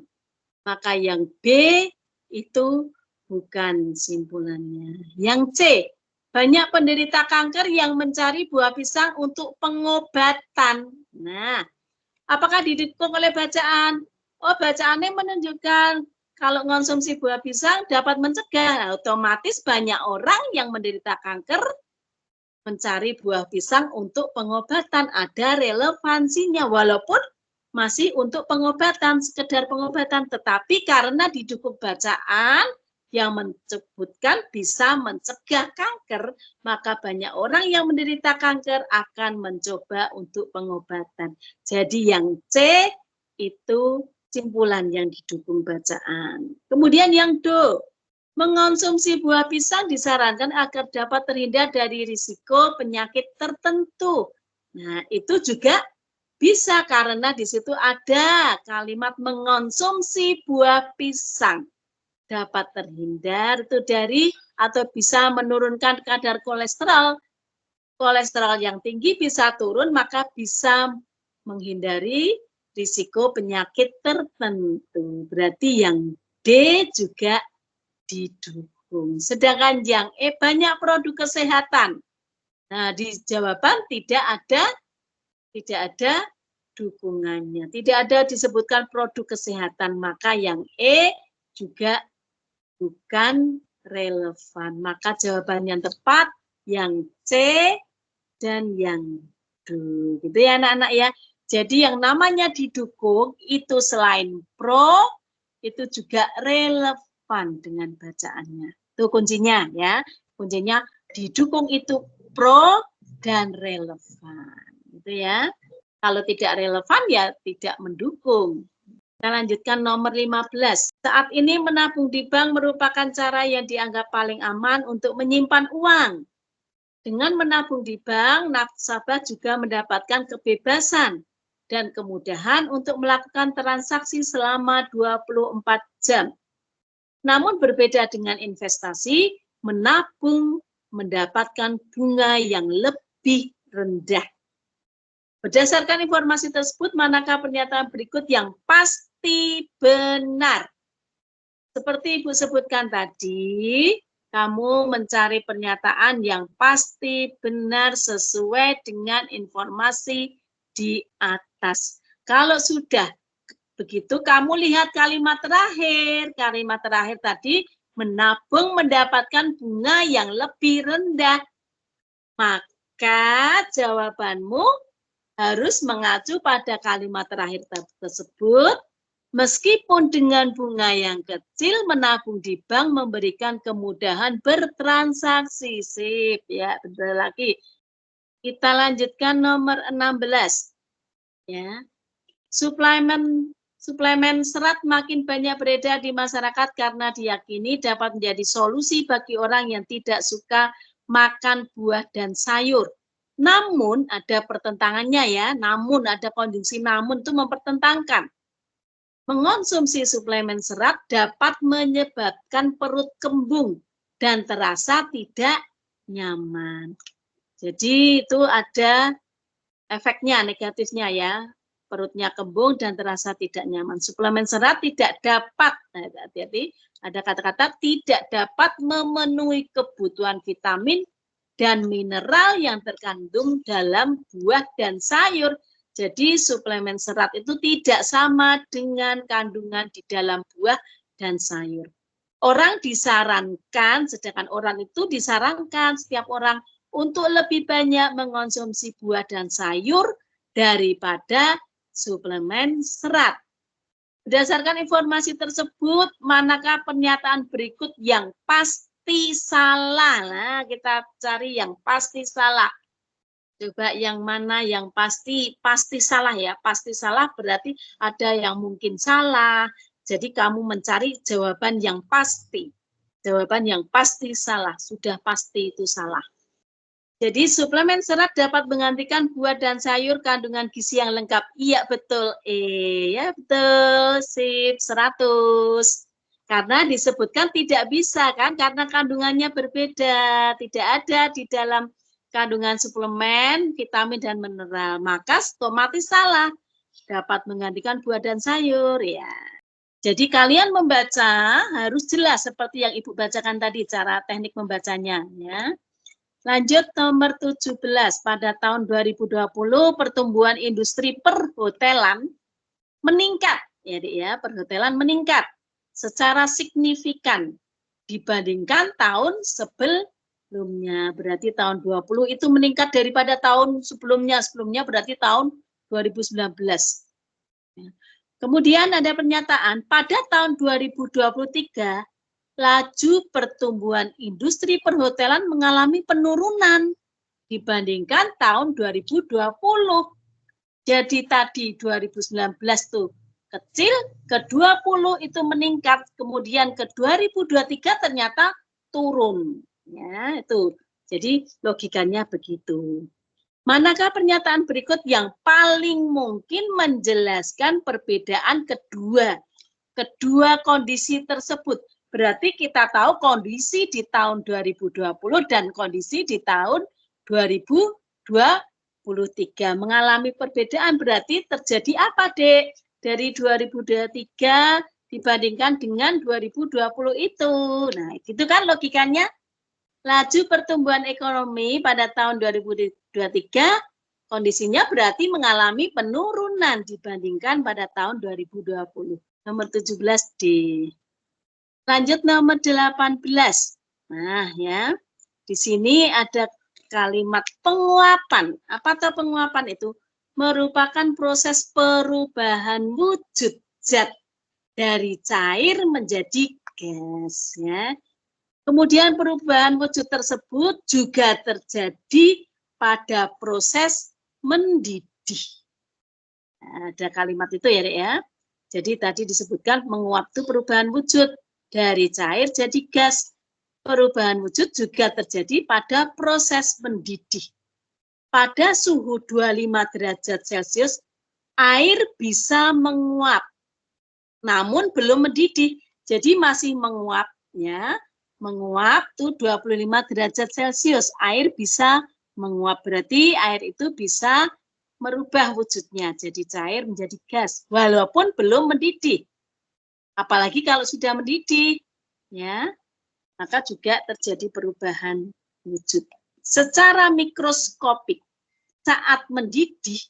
Maka yang B itu bukan simpulannya. Yang C, banyak penderita kanker yang mencari buah pisang untuk pengobatan. Nah, apakah didukung oleh bacaan? Oh, bacaannya menunjukkan kalau mengonsumsi buah pisang dapat mencegah. Otomatis banyak orang yang menderita kanker mencari buah pisang untuk pengobatan. Ada relevansinya, walaupun masih untuk pengobatan, sekedar pengobatan. Tetapi karena didukung bacaan yang menyebutkan bisa mencegah kanker, maka banyak orang yang menderita kanker akan mencoba untuk pengobatan. Jadi yang C itu simpulan yang didukung bacaan. Kemudian yang D, mengonsumsi buah pisang disarankan agar dapat terhindar dari risiko penyakit tertentu. Nah, itu juga bisa karena di situ ada kalimat mengonsumsi buah pisang. Dapat terhindar itu dari atau bisa menurunkan kadar kolesterol. Kolesterol yang tinggi bisa turun, maka bisa menghindari risiko penyakit tertentu. Berarti yang D juga didukung. Sedangkan yang E banyak produk kesehatan. Nah, di jawaban tidak ada dukungannya. Tidak ada disebutkan produk kesehatan, maka yang E juga bukan relevan. Maka jawaban yang tepat yang C dan yang D. Gitu ya anak-anak ya. Jadi yang namanya didukung itu selain pro, itu juga relevan dengan bacaannya. Itu kuncinya ya. Kuncinya didukung itu pro dan relevan. Gitu ya. Kalau tidak relevan ya tidak mendukung. Kita lanjutkan nomor 15. Saat ini menabung di bank merupakan cara yang dianggap paling aman untuk menyimpan uang. Dengan menabung di bank, nasabah juga mendapatkan kebebasan dan kemudahan untuk melakukan transaksi selama 24 jam. Namun berbeda dengan investasi, menabung mendapatkan bunga yang lebih rendah. Berdasarkan informasi tersebut, manakah pernyataan berikut yang pasti benar? Seperti Ibu sebutkan tadi, kamu mencari pernyataan yang pasti benar sesuai dengan informasi di atas. Kalau sudah Begitu kamu lihat kalimat terakhir. Kalimat terakhir tadi menabung mendapatkan bunga yang lebih rendah. Maka jawabanmu harus mengacu pada kalimat terakhir tersebut. Meskipun dengan bunga yang kecil, menabung di bank memberikan kemudahan bertransaksi. Sip, ya, benar lagi. Kita lanjutkan nomor 16. Ya. Suplemen serat makin banyak beredar di masyarakat karena diyakini dapat menjadi solusi bagi orang yang tidak suka makan buah dan sayur. Namun ada pertentangannya ya, namun ada kondisi namun itu mempertentangkan. Mengonsumsi suplemen serat dapat menyebabkan perut kembung dan terasa tidak nyaman. Jadi itu ada efeknya, negatifnya ya. Perutnya kembung dan terasa tidak nyaman. Suplemen serat tidak dapat, hati-hati, ada kata-kata tidak dapat memenuhi kebutuhan vitamin dan mineral yang terkandung dalam buah dan sayur. Jadi suplemen serat itu tidak sama dengan kandungan di dalam buah dan sayur. Orang disarankan, sedangkan orang itu disarankan setiap orang untuk lebih banyak mengonsumsi buah dan sayur daripada suplemen serat. Berdasarkan informasi tersebut, manakah pernyataan berikut yang pasti salah? Nah, kita cari yang pasti salah. Coba yang mana yang pasti salah ya. Pasti salah berarti ada yang mungkin salah. Jadi kamu mencari jawaban yang pasti. Jawaban yang pasti salah. Sudah pasti itu salah. Jadi suplemen serat dapat menggantikan buah dan sayur kandungan gizi yang lengkap. Iya betul. Ya betul. Sip 100. Karena disebutkan tidak bisa kan karena kandungannya berbeda. Tidak ada di dalam kandungan suplemen, vitamin dan mineral. Maka otomatis salah. Dapat menggantikan buah dan sayur ya. Jadi kalian membaca harus jelas seperti yang Ibu bacakan tadi cara teknik membacanya ya. Lanjut nomor 17, pada tahun 2020 pertumbuhan industri perhotelan meningkat, ya, perhotelan meningkat secara signifikan dibandingkan tahun sebelumnya. Berarti tahun 20 itu meningkat daripada tahun sebelumnya berarti tahun 2019. Kemudian ada pernyataan pada tahun 2023 laju pertumbuhan industri perhotelan mengalami penurunan dibandingkan tahun 2020. Jadi tadi 2019 tuh kecil, ke 20 itu meningkat, kemudian ke 2023 ternyata turun. Ya, itu. Jadi logikanya begitu. Manakah pernyataan berikut yang paling mungkin menjelaskan perbedaan kedua kondisi tersebut? Berarti kita tahu kondisi di tahun 2020 dan kondisi di tahun 2023 mengalami perbedaan. Berarti terjadi apa, Dek? Dari 2023 dibandingkan dengan 2020 itu. Nah, itu kan logikanya. Laju pertumbuhan ekonomi pada tahun 2023 kondisinya berarti mengalami penurunan dibandingkan pada tahun 2020. Nomor 17D. Lanjut nomor 18. Nah, ya. Di sini ada kalimat penguapan. Apa tuh penguapan itu? Merupakan proses perubahan wujud zat dari cair menjadi gas, ya. Kemudian perubahan wujud tersebut juga terjadi pada proses mendidih. Nah, ada kalimat itu ya, Dek, ya. Jadi tadi disebutkan menguap itu perubahan wujud. Dari cair jadi gas. Perubahan wujud juga terjadi pada proses mendidih. Pada suhu 25 derajat Celcius, air bisa menguap, namun belum mendidih. Jadi masih menguap, ya. Menguap tuh 25 derajat Celcius. Air bisa menguap, berarti air itu bisa merubah wujudnya. Jadi cair menjadi gas, walaupun belum mendidih. Apalagi kalau sudah mendidih, ya, maka juga terjadi perubahan wujud. Secara mikroskopik, saat mendidih,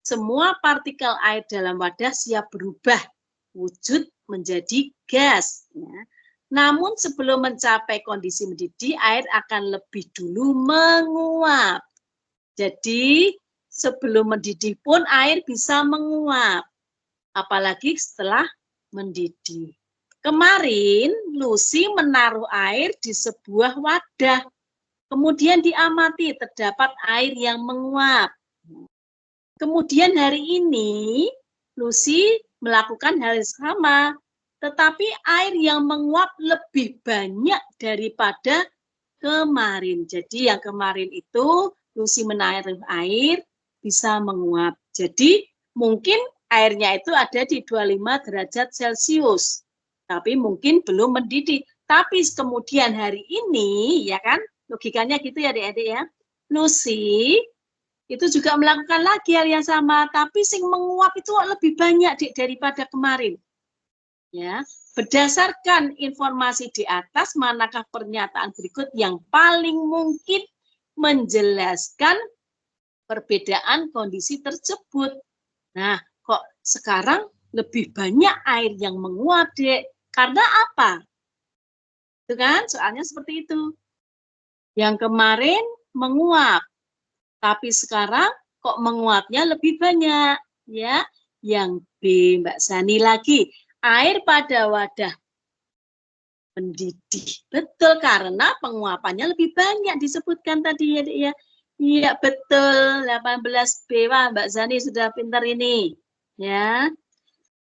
semua partikel air dalam wadah siap berubah wujud menjadi gas. Ya. Namun sebelum mencapai kondisi mendidih, air akan lebih dulu menguap. Jadi sebelum mendidih pun air bisa menguap, apalagi setelah mendidih. Kemarin Lucy menaruh air di sebuah wadah, kemudian diamati terdapat air yang menguap. Kemudian hari ini Lucy melakukan hal yang sama, tetapi air yang menguap lebih banyak daripada kemarin. Jadi yang kemarin itu Lucy menaruh air bisa menguap. Jadi mungkin airnya itu ada di 25 derajat Celcius. Tapi mungkin belum mendidih. Tapi kemudian hari ini, ya kan, logikanya gitu ya adik-adik ya. Lucy itu juga melakukan lagi hal yang sama, tapi sing menguap itu lebih banyak daripada kemarin. Ya, berdasarkan informasi di atas, manakah pernyataan berikut yang paling mungkin menjelaskan perbedaan kondisi tersebut? Nah, kok sekarang lebih banyak air yang menguap, Dek? Karena apa? Itu kan, soalnya seperti itu. Yang kemarin menguap, tapi sekarang kok menguapnya lebih banyak, ya? Yang B, Mbak Sani lagi, air pada wadah mendidih. Betul, karena penguapannya lebih banyak disebutkan tadi ya. Iya, betul. 18B. Wah, Mbak Zani sudah pintar ini. Ya.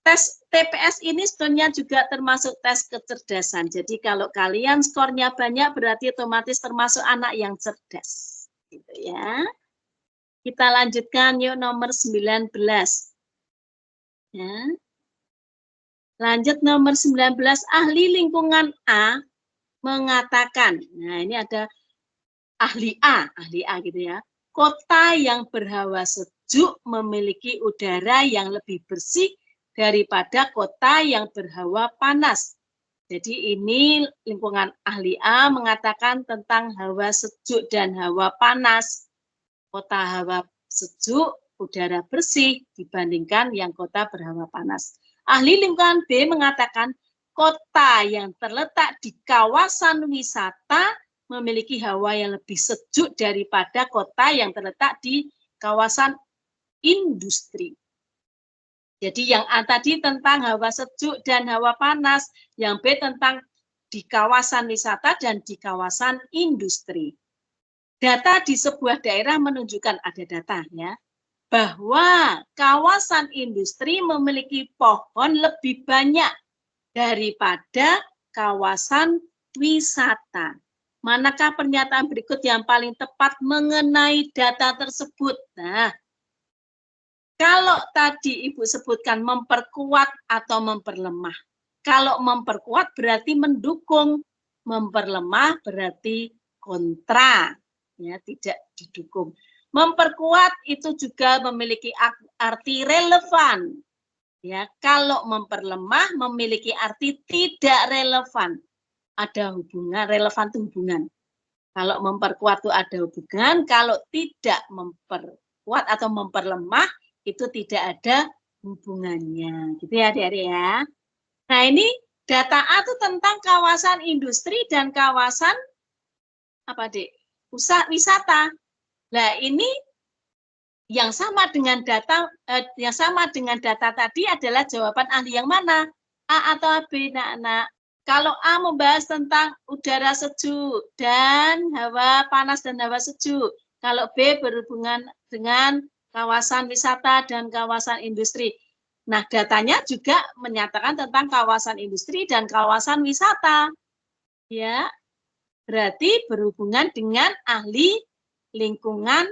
Tes TPS ini sebetulnya juga termasuk tes kecerdasan. Jadi kalau kalian skornya banyak berarti otomatis termasuk anak yang cerdas. Gitu ya. Kita lanjutkan yuk nomor 19. Ya. Lanjut nomor 19, ahli lingkungan A mengatakan, nah ini ada ahli A gitu ya, kota yang berhawa sejuk memiliki udara yang lebih bersih daripada kota yang berhawa panas. Jadi ini lingkungan ahli A mengatakan tentang hawa sejuk dan hawa panas. Kota hawa sejuk, udara bersih dibandingkan yang kota berhawa panas. Ahli lingkungan B mengatakan kota yang terletak di kawasan wisata memiliki hawa yang lebih sejuk daripada kota yang terletak di kawasan industri. Jadi yang A tadi tentang hawa sejuk dan hawa panas, yang B tentang di kawasan wisata dan di kawasan industri. Data di sebuah daerah menunjukkan, ada data ya, bahwa kawasan industri memiliki pohon lebih banyak daripada kawasan wisata. Manakah pernyataan berikut yang paling tepat mengenai data tersebut? Nah, kalau tadi Ibu sebutkan memperkuat atau memperlemah. Kalau memperkuat berarti mendukung, memperlemah berarti kontra. Ya, tidak didukung. Memperkuat itu juga memiliki arti relevan. Ya, kalau memperlemah memiliki arti tidak relevan. Ada hubungan, relevan itu hubungan. Kalau memperkuat itu ada hubungan, kalau tidak memperkuat atau memperlemah itu tidak ada hubungannya. Gitu ya, adik-adik ya. Nah, ini data A itu tentang kawasan industri dan kawasan apa, Dik? Wisata. Nah, ini yang sama dengan data tadi adalah jawaban ahli yang mana? A atau B, nak-nak? Kalau A membahas tentang udara sejuk dan hawa panas dan hawa sejuk. Kalau B berhubungan dengan kawasan wisata dan kawasan industri. Nah, datanya juga menyatakan tentang kawasan industri dan kawasan wisata. Ya, berarti berhubungan dengan ahli lingkungan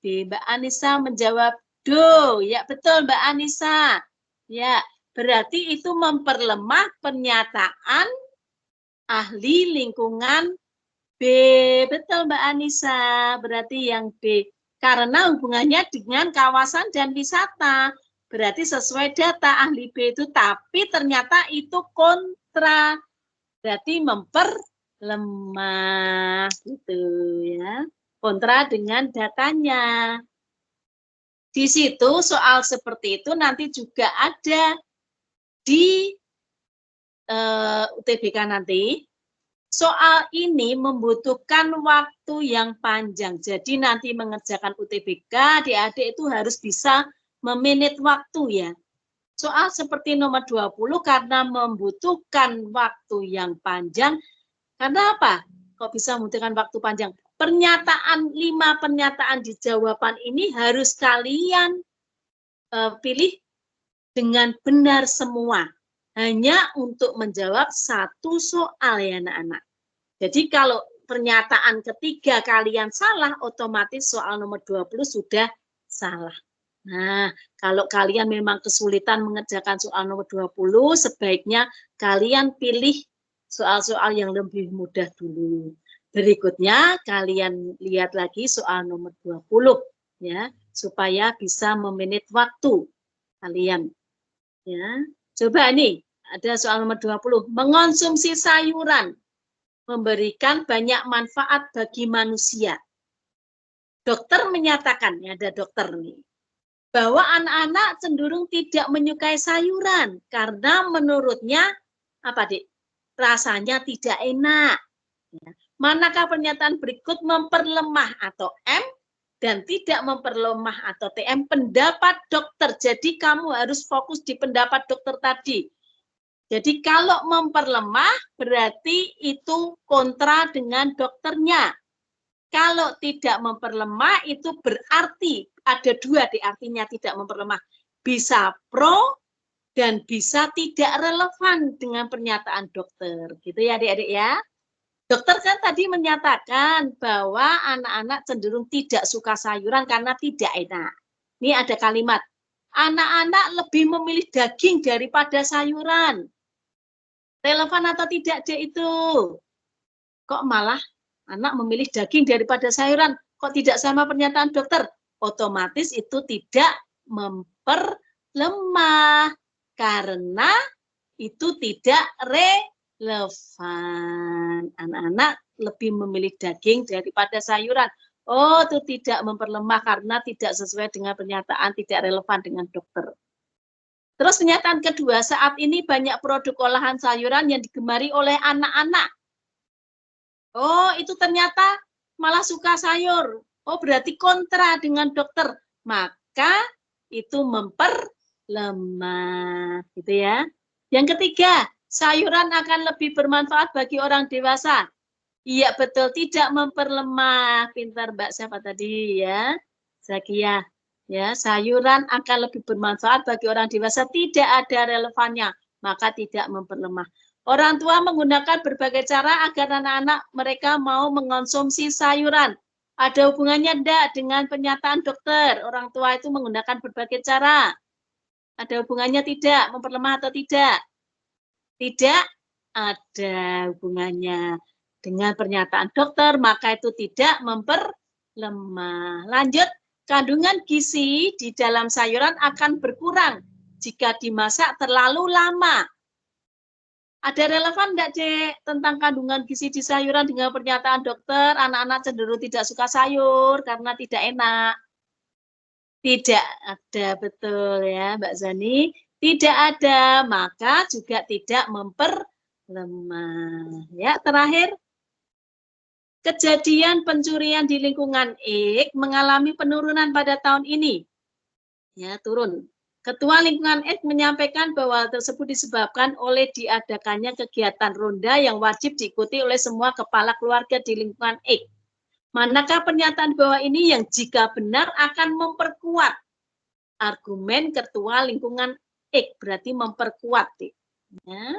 B. Mbak Anissa menjawab do. Ya, betul Mbak Anissa. Ya, berarti itu memperlemah pernyataan ahli lingkungan B. Betul Mbak Anissa. Berarti yang B. Karena hubungannya dengan kawasan dan wisata. Berarti sesuai data ahli B itu, tapi ternyata itu kontra. Berarti memperlemah gitu ya. Kontra dengan datanya. Di situ soal seperti itu nanti juga ada di UTBK nanti. Soal ini membutuhkan waktu yang panjang. Jadi nanti mengerjakan UTBK, adik-adik itu harus bisa memanage waktu ya. Soal seperti nomor 20 karena membutuhkan waktu yang panjang. Karena apa? Kok bisa membutuhkan waktu panjang? Pernyataan 5 pernyataan di jawaban ini harus kalian pilih dengan benar semua. Hanya untuk menjawab satu soal ya anak-anak. Jadi kalau pernyataan ketiga kalian salah, otomatis soal nomor 20 sudah salah. Nah, kalau kalian memang kesulitan mengerjakan soal nomor 20, sebaiknya kalian pilih soal-soal yang lebih mudah dulu. Berikutnya kalian lihat lagi soal nomor 20 ya, supaya bisa memanage waktu kalian. Ya. Coba nih, ada soal nomor 20, mengonsumsi sayuran memberikan banyak manfaat bagi manusia. Dokter menyatakan, ya ada dokter nih, bahwa anak-anak cenderung tidak menyukai sayuran karena menurutnya apa, Dik? Rasanya tidak enak. Ya. Manakah pernyataan berikut memperlemah atau M dan tidak memperlemah atau TM? Pendapat dokter. Jadi kamu harus fokus di pendapat dokter tadi. Jadi kalau memperlemah berarti itu kontra dengan dokternya. Kalau tidak memperlemah itu berarti ada dua di artinya tidak memperlemah. Bisa pro dan bisa tidak relevan dengan pernyataan dokter. Gitu ya adik-adik ya. Dokter kan tadi menyatakan bahwa anak-anak cenderung tidak suka sayuran karena tidak enak. Ini ada kalimat, anak-anak lebih memilih daging daripada sayuran. Relevan atau tidak Dek itu? Kok malah anak memilih daging daripada sayuran? Kok tidak sama pernyataan dokter? Otomatis itu tidak memperlemah karena itu tidak relevan. Anak-anak lebih memilih daging daripada sayuran. Oh, itu tidak memperlemah karena tidak sesuai dengan pernyataan, tidak relevan dengan dokter. Terus pernyataan kedua, saat ini banyak produk olahan sayuran yang digemari oleh anak-anak. Oh, itu ternyata malah suka sayur. Oh, berarti kontra dengan dokter. Maka itu memperlemah, gitu ya. Yang ketiga, sayuran akan lebih bermanfaat bagi orang dewasa. Iya, betul, tidak memperlemah. Pintar Mbak siapa tadi ya? Zakia. Ya, sayuran akan lebih bermanfaat bagi orang dewasa, tidak ada relevannya, maka tidak memperlemah. Orang tua menggunakan berbagai cara agar anak-anak mereka mau mengonsumsi sayuran. Ada hubungannya enggak dengan pernyataan dokter? Orang tua itu menggunakan berbagai cara. Ada hubungannya tidak? Memperlemah atau tidak? Tidak ada hubungannya dengan pernyataan dokter, maka itu tidak memperlemah. Lanjut. Kandungan gizi di dalam sayuran akan berkurang jika dimasak terlalu lama. Ada relevan enggak, Dek, tentang kandungan gizi di sayuran dengan pernyataan dokter, anak-anak cenderung tidak suka sayur karena tidak enak? Tidak ada, betul ya, Mbak Zani. Tidak ada, maka juga tidak memperlemah. Ya, terakhir. Kejadian pencurian di lingkungan X mengalami penurunan pada tahun ini. Ya, turun. Ketua lingkungan X menyampaikan bahwa hal tersebut disebabkan oleh diadakannya kegiatan ronda yang wajib diikuti oleh semua kepala keluarga di lingkungan X. Manakah pernyataan bahwa ini yang jika benar akan memperkuat argumen ketua lingkungan X, berarti memperkuat. Ya.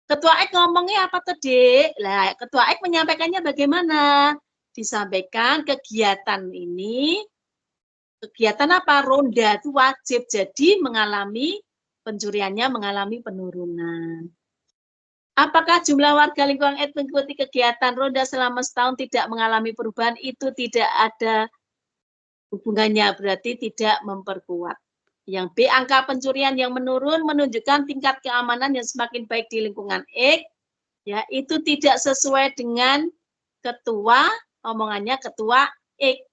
Ketua X ngomongnya apa tuh, Dek? Lah, Ketua X menyampaikannya bagaimana? Disampaikan kegiatan ini, kegiatan apa? Ronda itu wajib, jadi mengalami pencuriannya mengalami penurunan. Apakah jumlah warga lingkungan X mengikuti kegiatan ronda selama setahun tidak mengalami perubahan? Itu tidak ada hubungannya, berarti tidak memperkuat. Yang B, angka pencurian yang menurun menunjukkan tingkat keamanan yang semakin baik di lingkungan X. Ya, itu tidak sesuai dengan ketua, omongannya ketua X.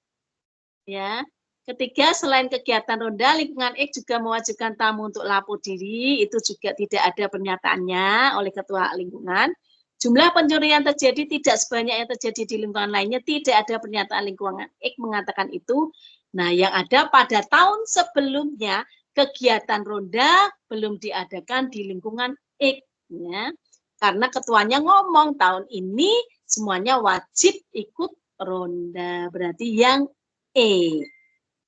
Ya, Ketiga, selain kegiatan ronda, lingkungan X juga mewajibkan tamu untuk lapor diri. Itu juga tidak ada pernyataannya oleh ketua lingkungan. Jumlah pencurian terjadi tidak sebanyak yang terjadi di lingkungan lainnya. Tidak ada pernyataan lingkungan X mengatakan itu. Nah, yang ada pada tahun sebelumnya, kegiatan ronda belum diadakan di lingkungan X. Ya. Karena ketuanya ngomong tahun ini semuanya wajib ikut ronda. Berarti yang E.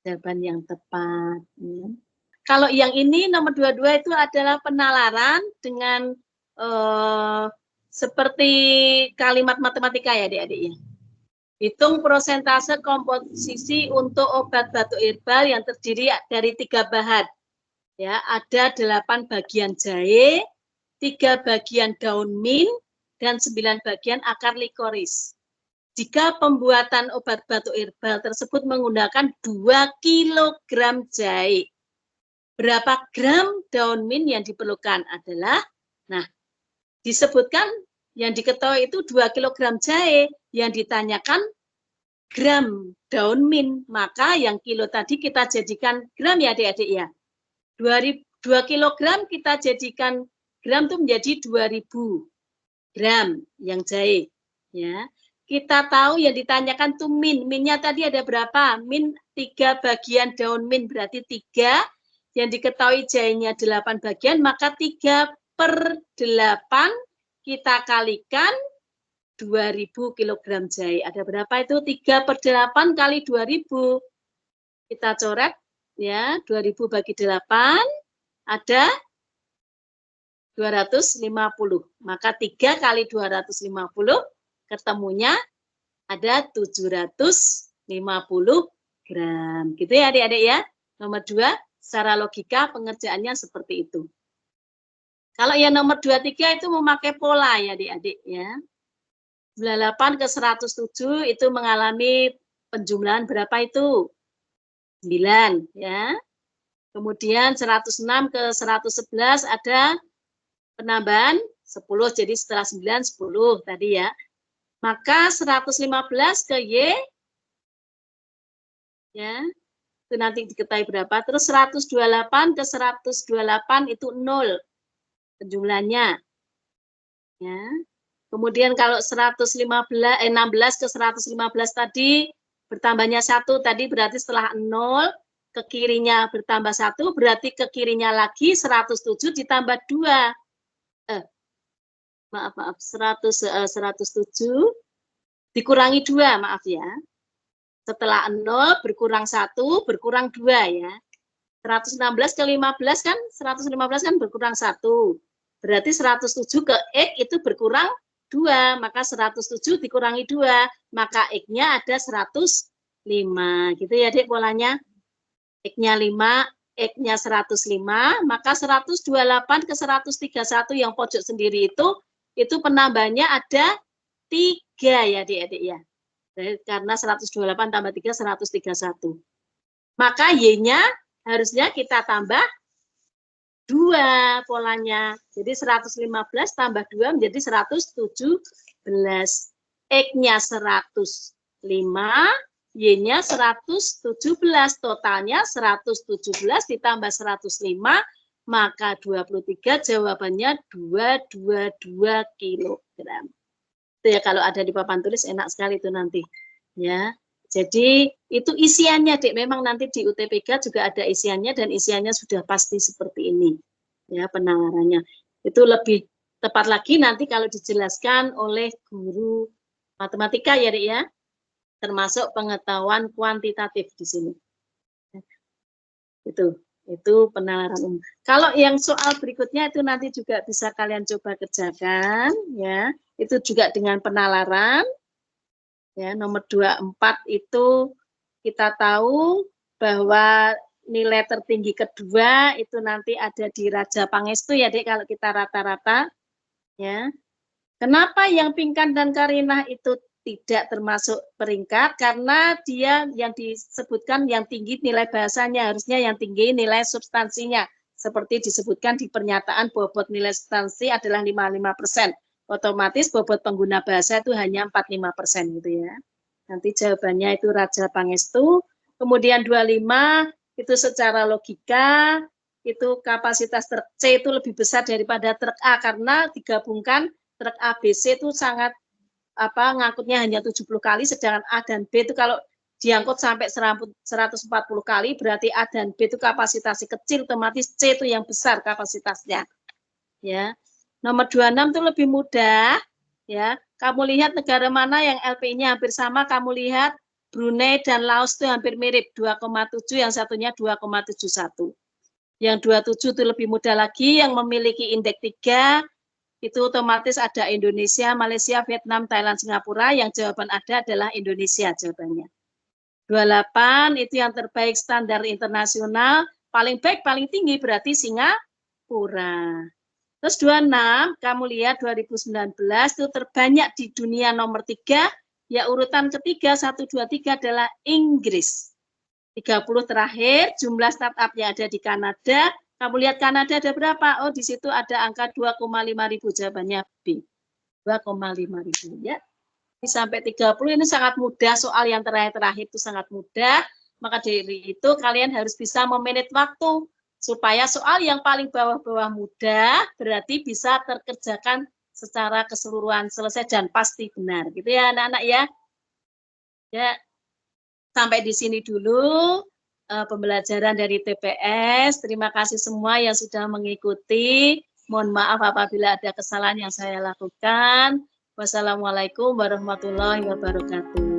Jawaban yang tepat. Kalau yang ini nomor 22 itu adalah penalaran dengan seperti kalimat matematika ya adik-adik ya. Hitung prosentase komposisi untuk obat batuk herbal yang terdiri dari 3 bahan. Ya, ada 8 bagian jahe, 3 bagian daun mint, dan 9 bagian akar likoris. Jika pembuatan obat batuk herbal tersebut menggunakan 2 kg jahe, berapa gram daun mint yang diperlukan adalah, nah, disebutkan yang diketahui itu 2 kg jahe, yang ditanyakan gram daun mint, maka yang kilo tadi kita jadikan gram ya adik-adik ya. 2 kg kita jadikan gram itu menjadi 2000 gram yang jahe, ya. Kita tahu yang ditanyakan tuh min. Minnya tadi ada berapa? Min 3 bagian daun min berarti 3. Yang diketahui jahenya 8 bagian, maka 3/8 kita kalikan 2000 kg jahe. Ada berapa itu? 3/8 kali 2000. Kita coret ya, 2000 bagi 8 ada 250. Maka 3 kali 250 ketemunya ada 750 gram. Gitu ya adik-adik ya. Nomor 2, secara logika pengerjaannya seperti itu. Kalau yang nomor 23 itu memakai pola ya adik-adik ya. 98 ke 107 itu mengalami penjumlahan berapa itu? 9 ya. Kemudian 106 ke 111 ada penambahan 10, jadi setelah 9 10 tadi ya. Maka 115 ke Y, ya, itu nanti diketahui berapa. Terus 128 ke 128 itu 0 penjumlahannya. Ya. Kemudian kalau 16 ke 115 tadi bertambahnya 1 tadi berarti setelah 0 ke kirinya bertambah 1 berarti ke kirinya lagi 107 ditambah 2. Maaf 107 dikurangi 2, maaf ya. Setelah 0 berkurang 1 berkurang 2 ya. 116 ke 15 kan 115 kan berkurang 1. Berarti 107 ke X itu berkurang 2, maka 107 dikurangi 2, maka X-nya ada 105. Gitu ya, Dek, polanya. X-nya 5, X-nya 105, maka 128 ke 131 yang pojok sendiri itu penambahnya ada 3 ya adik-adik ya. Karena 128 tambah 3, 131. Maka Y-nya harusnya kita tambah 2 polanya. Jadi 115 tambah 2 menjadi 117. X-nya 105, Y-nya 117. Totalnya 117 ditambah 105, maka 23 jawabannya 222 kilogram. Itu ya kalau ada di papan tulis enak sekali itu nanti. Ya. Jadi itu isiannya, Dek. Memang nanti di UTBK juga ada isiannya dan isiannya sudah pasti seperti ini. Ya, penalarannya. Itu lebih tepat lagi nanti kalau dijelaskan oleh guru matematika ya, Dek ya. Termasuk pengetahuan kuantitatif di sini. Itu penalaran umum. Kalau yang soal berikutnya itu nanti juga bisa kalian coba kerjakan ya. Itu juga dengan penalaran. Ya, nomor 24 itu kita tahu bahwa nilai tertinggi kedua itu nanti ada di Raja Pangestu ya, Dek, kalau kita rata-rata. Ya. Kenapa yang Pinkan dan Karinah itu tidak termasuk peringkat? Karena dia yang disebutkan yang tinggi nilai bahasanya, harusnya yang tinggi nilai substansinya. Seperti disebutkan di pernyataan bobot nilai substansi adalah 55%. Otomatis bobot pengguna bahasa itu hanya 45% gitu ya. Nanti jawabannya itu Raja Pangestu. Kemudian 25 itu secara logika, itu kapasitas truk C itu lebih besar daripada truk A karena digabungkan truk A, B, C itu sangat ngangkutnya hanya 70 kali, sedangkan A dan B itu kalau diangkut sampai 140 kali, berarti A dan B itu kapasitasnya kecil, otomatis C itu yang besar kapasitasnya. Ya. Nomor 26 itu lebih mudah, ya. Kamu lihat negara mana yang LPI-nya hampir sama, kamu lihat Brunei dan Laos itu hampir mirip, 2,7, yang satunya 2,71. Yang 27 itu lebih mudah lagi, yang memiliki indeks 3, itu otomatis ada Indonesia, Malaysia, Vietnam, Thailand, Singapura, yang jawaban ada adalah Indonesia jawabannya. 28 itu yang terbaik standar internasional, paling baik, paling tinggi berarti Singapura. Terus 26, kamu lihat 2019 itu terbanyak di dunia nomor 3, ya urutan ketiga, 1, 2, 3 adalah Inggris. 30 terakhir, jumlah startup yang ada di Kanada. Kamu lihat Kanada ada berapa? Oh, di situ ada angka 2,5 ribu, jawabannya B. 2,5 ribu, ya. Ini sampai 30, ini sangat mudah, soal yang terakhir-terakhir itu sangat mudah. Maka dari itu kalian harus bisa memanage waktu, supaya soal yang paling bawah-bawah mudah, berarti bisa terkerjakan secara keseluruhan, selesai dan pasti benar. Gitu ya anak-anak ya. Ya. Sampai di sini dulu pembelajaran dari TPS. Terima kasih semua yang sudah mengikuti. Mohon maaf apabila ada kesalahan yang saya lakukan. Wassalamualaikum warahmatullahi wabarakatuh.